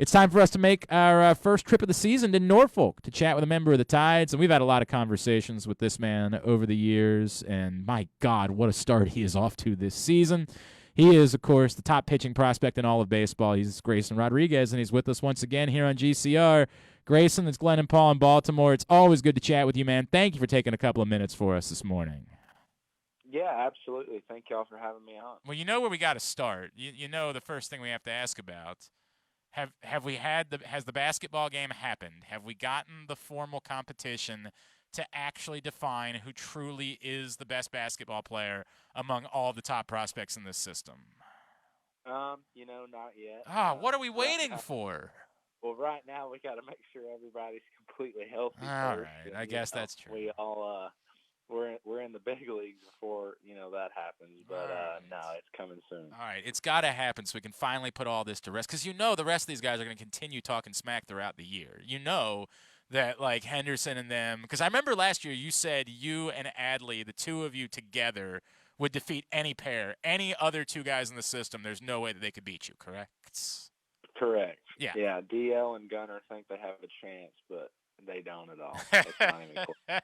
It's time for us to make our first trip of the season to Norfolk to chat with a member of the Tides. And we've had a lot of conversations with this man over the years. And my God, what a start he is off to this season. He is, of course, the top pitching prospect in all of baseball. He's Grayson Rodriguez, and he's with us once again here on GCR. Grayson, it's Glenn and Paul in Baltimore. It's always good to chat with you, man. Thank you for taking a couple of minutes for us this morning. Yeah, absolutely. Thank y'all for having me on. Well, you know where we got to start. You know the first thing we have to ask about. Have we had has the basketball game happened? Have we gotten the formal competition to actually define who truly is the best basketball player among all the top prospects in this system? Not yet. What are we Right waiting now, for? well, right now we got to make sure everybody's completely healthy All first, right, and I guess that's true. we all we're in the big leagues before that happens. But no, it's coming soon. All right, it's got to happen so we can finally put all this to rest. Because the rest of these guys are going to continue talking smack throughout the year. You know that, like, Henderson and them. Because I remember last year you said you and Adley, the two of you together, would defeat any pair. Any other two guys in the system, there's no way that they could beat you, correct? Correct. Yeah. Yeah, DL and Gunner think they have a chance, but they don't at all. It's not even close.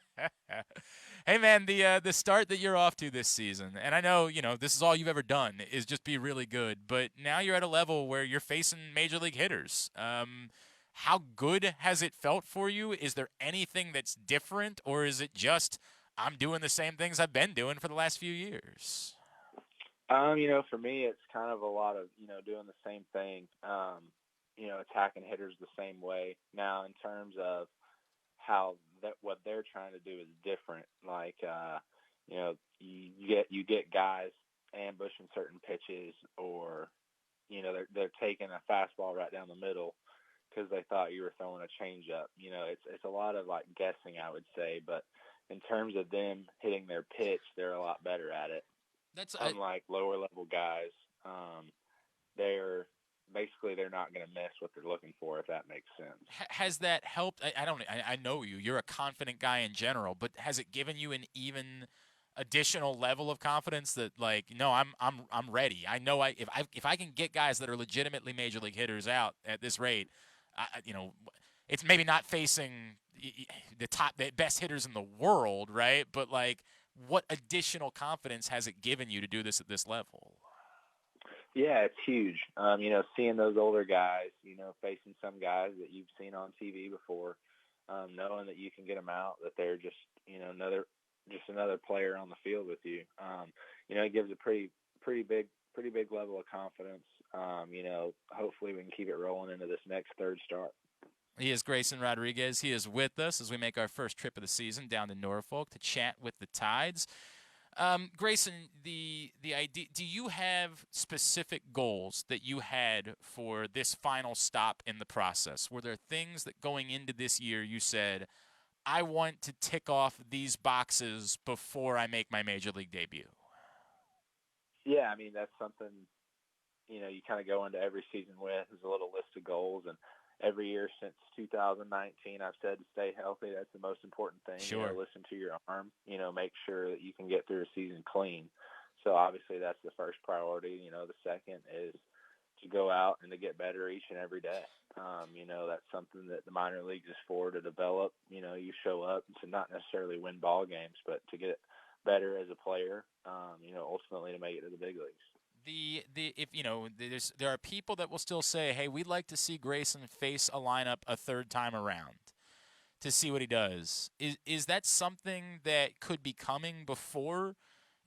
Hey man, the start that you're off to this season, and I know this is all you've ever done is just be really good, but now you're at a level where you're facing major league hitters. How good has it felt for you? Is there anything that's different, or is it just I'm doing the same things I've been doing for the last few years? For me, it's kind of a lot of doing the same thing. Attacking hitters the same way. Now, in terms of how what they're trying to do is different. Like, you get guys ambushing certain pitches, or they're taking a fastball right down the middle because they thought you were throwing a changeup. It's a lot of like guessing, I would say. But in terms of them hitting their pitch, they're a lot better at it. Unlike lower level guys, they're not going to miss what they're looking for, if that makes sense. Has that helped? I know you. You're a confident guy in general, but has it given you an even additional level of confidence that, like, no, I'm ready. I know if I can get guys that are legitimately major league hitters out at this rate, it's maybe not facing the best hitters in the world, right? But, like, what additional confidence has it given you to do this at this level? Yeah, it's huge. Seeing those older guys, facing some guys that you've seen on TV before, knowing that you can get them out, that they're just, another player on the field with you. It gives a pretty big level of confidence. Hopefully we can keep it rolling into this next third start. He is Grayson Rodriguez. He is with us as we make our first trip of the season down to Norfolk to chat with the Tides. Grayson, the idea. Do you have specific goals that you had for this final stop in the process? Were there things that going into this year you said, I want to tick off these boxes before I make my major league debut? Yeah, I mean, that's something you kind of go into every season with is a little list of goals, and every year since 2019, I've said to stay healthy. That's the most important thing. Sure. Listen to your arm. Make sure that you can get through a season clean. So obviously that's the first priority. The second is to go out and to get better each and every day. That's something that the minor leagues is for, to develop. You show up to not necessarily win ball games, but to get better as a player. Ultimately to make it to the big leagues. There are people that will still say, hey, we'd like to see Grayson face a lineup a third time around to see what he does. Is that something that could be coming before?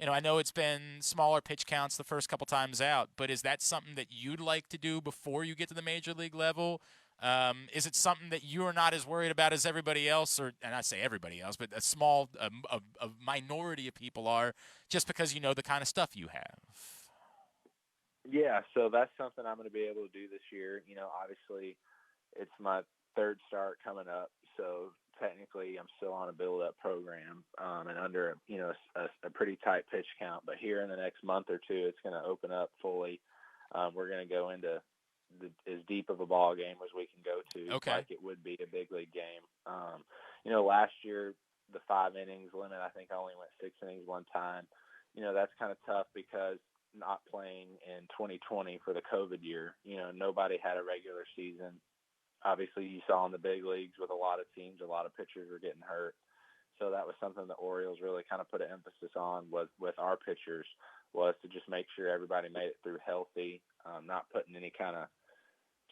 I know it's been smaller pitch counts the first couple times out, but is that something that you'd like to do before you get to the major league level? Is it something that you are not as worried about as everybody else, and I say everybody else, but a minority of people are, just because you know the kind of stuff you have? Yeah, so that's something I'm going to be able to do this year. Obviously, it's my third start coming up, so technically I'm still on a build-up program and under a pretty tight pitch count. But here in the next month or two, it's going to open up fully. We're going to go into as deep of a ball game as we can go to, okay, like it would be a big league game. Last year the 5 innings limit, I think I only went 6 innings one time. That's kind of tough because not playing in 2020 for the COVID year. Nobody had a regular season. Obviously, you saw in the big leagues with a lot of teams, a lot of pitchers were getting hurt. So that was something the Orioles really kind of put an emphasis on with our pitchers, was to just make sure everybody made it through healthy, not putting any kind of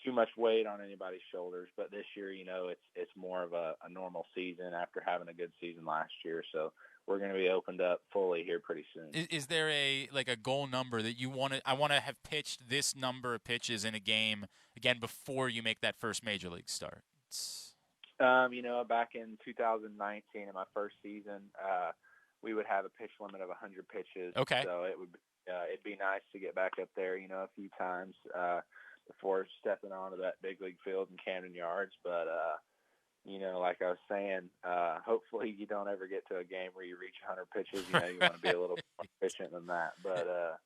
too much weight on anybody's shoulders. But this year, it's more of a normal season after having a good season last year. So we're going to be opened up fully here pretty soon. Is there a goal number that you want to? I want to have pitched this number of pitches in a game again before you make that first major league start. Back in 2019, in my first season, we would have a pitch limit of 100 pitches. Okay. So it'd be nice to get back up there, a few times before stepping onto that big league field in Camden Yards. But like I was saying, hopefully you don't ever get to a game where you reach 100 pitches. You want to be a little more efficient than that. But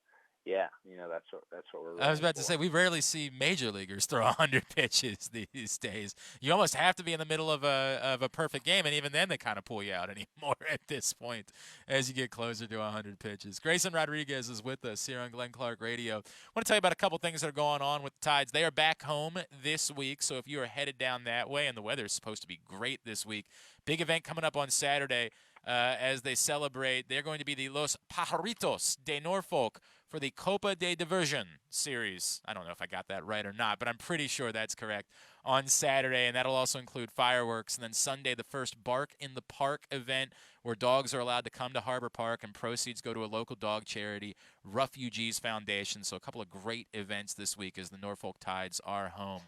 yeah, that's what we're. I was about to say, we rarely see major leaguers throw 100 pitches these days. You almost have to be in the middle of a perfect game, and even then they kind of pull you out anymore at this point as you get closer to 100 pitches. Grayson Rodriguez is with us here on Glenn Clark Radio. I want to tell you about a couple things that are going on with the Tides. They are back home this week, so if you are headed down that way, and the weather is supposed to be great this week, big event coming up on Saturday as they celebrate. They're going to be the Los Pajaritos de Norfolk for the Copa de Diversion series. I don't know if I got that right or not, but I'm pretty sure that's correct, on Saturday, and that'll also include fireworks. And then Sunday, the first Bark in the Park event, where dogs are allowed to come to Harbor Park, and proceeds go to a local dog charity, Refugees Foundation. So a couple of great events this week as the Norfolk Tides are home.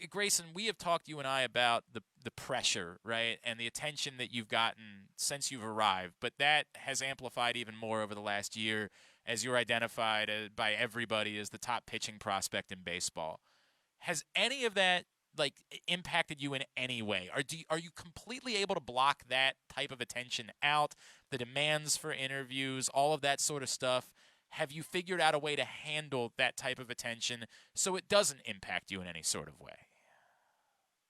Grayson, we have talked, you and I, about the pressure, right, and the attention that you've gotten since you've arrived, but that has amplified even more over the last year as you're identified by everybody as the top pitching prospect in baseball. Has any of that impacted you in any way? Are you completely able to block that type of attention out, the demands for interviews, all of that sort of stuff? Have you figured out a way to handle that type of attention so it doesn't impact you in any sort of way?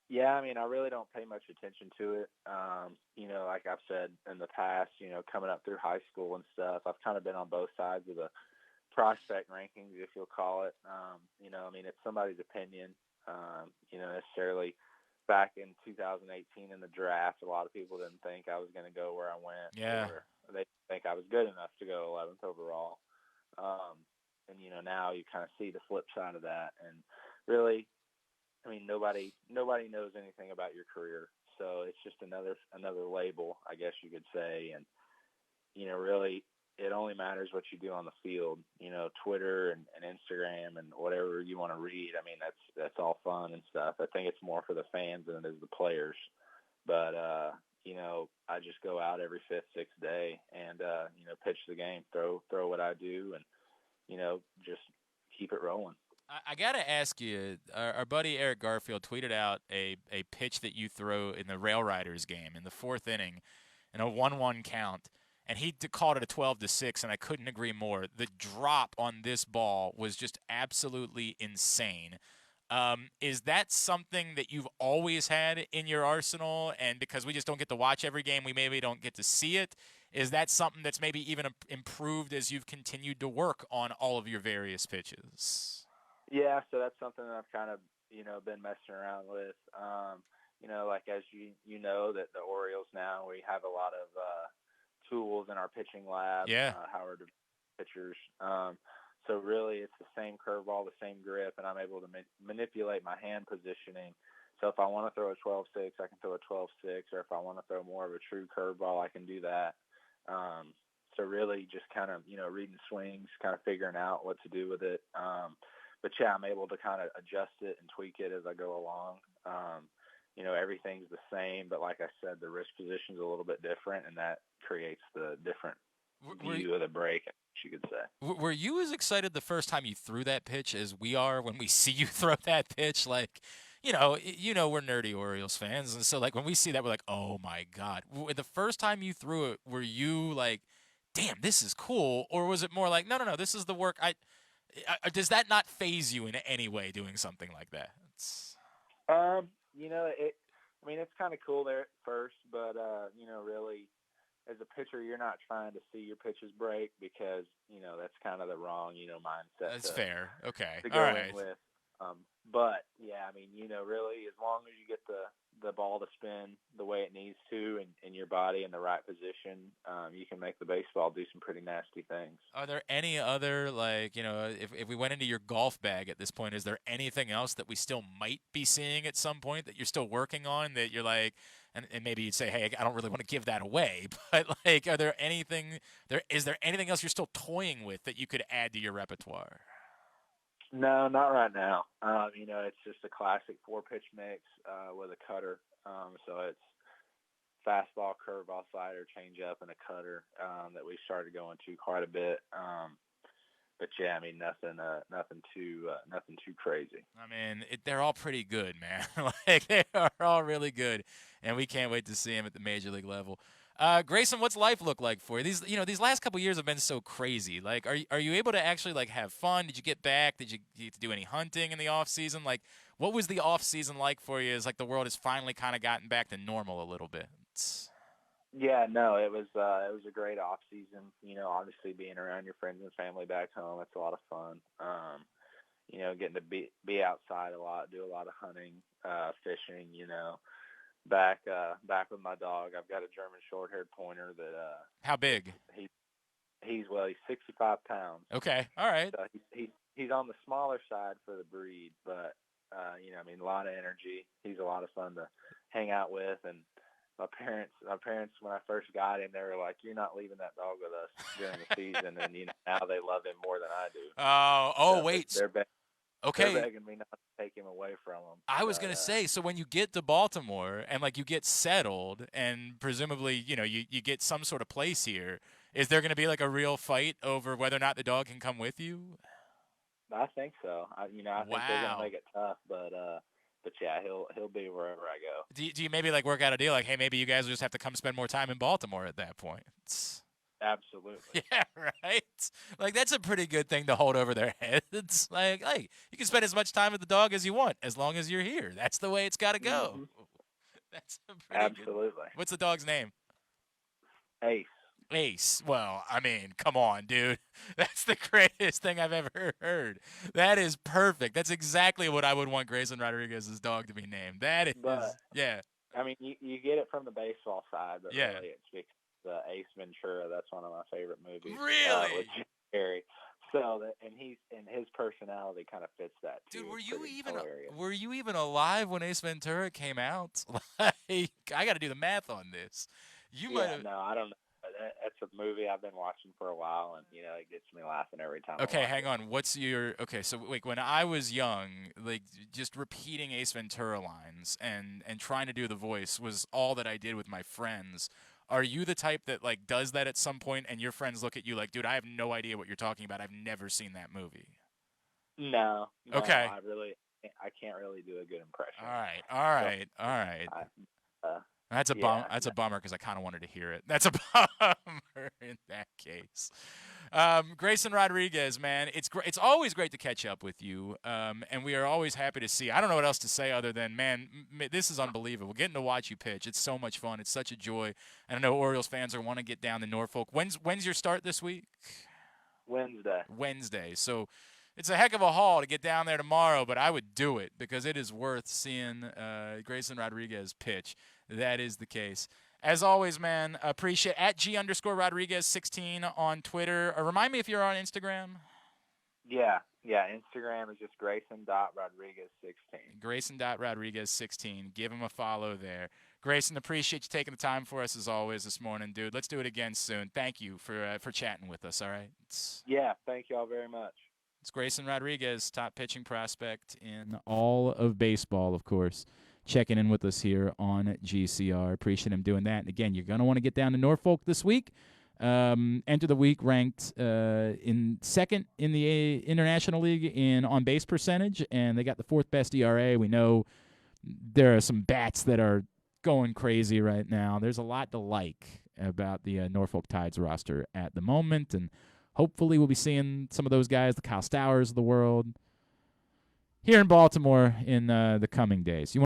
Yeah, I really don't pay much attention to it. Like I've said in the past, coming up through high school and stuff, I've kind of been on both sides of the prospect rankings, if you'll call it. It's somebody's opinion. Necessarily back in 2018 in the draft, a lot of people didn't think I was going to go where I went. Yeah. Or they didn't think I was good enough to go 11th overall. Now you kind of see the flip side of that. And really, nobody knows anything about your career. So it's just another label, I guess you could say. And, really it only matters what you do on the field. Twitter and Instagram and whatever you want to read. That's all fun and stuff. I think it's more for the fans than it is the players. But, I just go out every fifth, sixth day and, pitch the game, throw what I do, and, just keep it rolling. I got to ask you, our buddy Eric Garfield tweeted out a pitch that you throw in the Rail Riders game in the fourth inning in a 1-1 count, and he called it a 12-6, and I couldn't agree more. The drop on this ball was just absolutely insane. Is that something that you've always had in your arsenal, and because we just don't get to watch every game, we maybe don't get to see it? Is that something that's maybe even improved as you've continued to work on all of your various pitches? Yeah, so that's something that I've kind of, been messing around with. Like as you know that the Orioles now, we have a lot of tools in our pitching lab. Yeah. Howard pitchers. So really it's the same curveball, the same grip, and I'm able to manipulate my hand positioning. So if I want to throw a 12-6, I can throw a 12-6, or if I want to throw more of a true curveball, I can do that. So really just kind of, reading swings, kind of figuring out what to do with it. But yeah, I'm able to kind of adjust it and tweak it as I go along. Everything's the same, but like I said, the wrist position's a little bit different, and that creates the different view of the break, you could say. Were you as excited the first time you threw that pitch as we are when we see you throw that pitch? We're nerdy Orioles fans, and so when we see that, we're like, oh my God. The first time you threw it, were you like, damn, this is cool? Or was it more like, no, this is the work does that not faze you in any way, doing something like that? It's kind of cool there at first, but really, as a pitcher, you're not trying to see your pitches break because that's kind of the wrong mindset That's fair. Okay. to All go in right. with. But yeah, I mean, really, as long as you get the ball to spin the way it needs to, and your body in the right position, you can make the baseball do some pretty nasty things. Are there any other, like, if we went into your golf bag at this point, is there anything else that we still might be seeing at some point that you're still working on that you're like, and maybe you'd say, hey, I don't really want to give that away, but like, is there anything else you're still toying with that you could add to your repertoire? No, not right now. It's just a classic four pitch mix with a cutter. So it's fastball, curveball, slider, changeup, and a cutter that we started going to quite a bit. But yeah, I mean nothing too crazy. I mean, they're all pretty good, man. Like they are all really good, and we can't wait to see them at the major league level. Grayson, what's life look like for you? These last couple years have been so crazy. Like, are you able to actually like have fun? Did you get back? Did you get to do any hunting in the off season? Like, what was the off season like for you? As like the world has finally kind of gotten back to normal a little bit. Yeah, no, it was a great off season. Obviously being around your friends and family back home, it's a lot of fun. Getting to be outside a lot, do a lot of hunting, fishing. Back with my dog. I've got a German short-haired pointer that How big? he's 65 pounds. Okay, all right. So he's on the smaller side for the breed, but a lot of energy. He's a lot of fun to hang out with. And my parents, when I first got him, they were like, "You're not leaving that dog with us during the season." And now they love him more than I do. So Wait. they're begging me not to take him away from them. I was gonna say, so when you get to Baltimore and like you get settled and presumably, you get some sort of place here, is there gonna be like a real fight over whether or not the dog can come with you? I think so. I think they're gonna make it tough, but yeah, he'll be wherever I go. Do you maybe like work out a deal like, hey, maybe you guys will just have to come spend more time in Baltimore at that point? Absolutely. Yeah, right. Like that's a pretty good thing to hold over their heads. Like, hey, you can spend as much time with the dog as you want as long as you're here. That's the way it's got to go. Mm-hmm. That's a pretty Absolutely. Good. What's the dog's name? Ace. Ace. Well, I mean, come on, dude. That's the greatest thing I've ever heard. That is perfect. That's exactly what I would want Grayson Rodriguez's dog to be named. That is, yeah. I mean, you get it from the baseball side, but yeah. really it's because Ace Ventura. That's one of my favorite movies. Really? With Jim Carrey. So and his personality kind of fits that too. Dude, were you even alive when Ace Ventura came out? Like, I got to do the math on this. Might have. No, I don't know. That's a movie I've been watching for a while, and it gets me laughing every time. Okay, hang on. So wait, when I was young, like just repeating Ace Ventura lines and trying to do the voice was all that I did with my friends. Are you the type that like does that at some point, and your friends look at you like, dude, I have no idea what you're talking about. I've never seen that movie. No. Okay. I can't really do a good impression. All right. That's a bummer because I kind of wanted to hear it. That's a bummer in that case. Grayson Rodriguez, man, it's always great to catch up with you, and we are always happy to see. I don't know what else to say other than, man, this is unbelievable. Getting to watch you pitch, it's so much fun. It's such a joy. And I know Orioles fans are want to get down to Norfolk. When's your start this week? Wednesday. So it's a heck of a haul to get down there tomorrow, but I would do it because it is worth seeing Grayson Rodriguez pitch. That is the case. As always, man, appreciate at G_Rodriguez16 on Twitter. Remind me if you're on Instagram. Yeah. Instagram is just Grayson.Rodriguez16. Grayson.Rodriguez16. Give him a follow there. Grayson, appreciate you taking the time for us as always this morning, dude. Let's do it again soon. Thank you for chatting with us. All right. Yeah. Thank you all very much. It's Grayson Rodriguez, top pitching prospect in all of baseball, of course. Checking in with us here on GCR. Appreciate him doing that. And again, you're going to want to get down to Norfolk this week. Enter the week ranked in second in the International League in on-base percentage, and they got the fourth best ERA. We know there are some bats that are going crazy right now. There's a lot to like about the Norfolk Tides roster at the moment, and hopefully we'll be seeing some of those guys, the Kyle Stowers of the world, here in Baltimore in the coming days.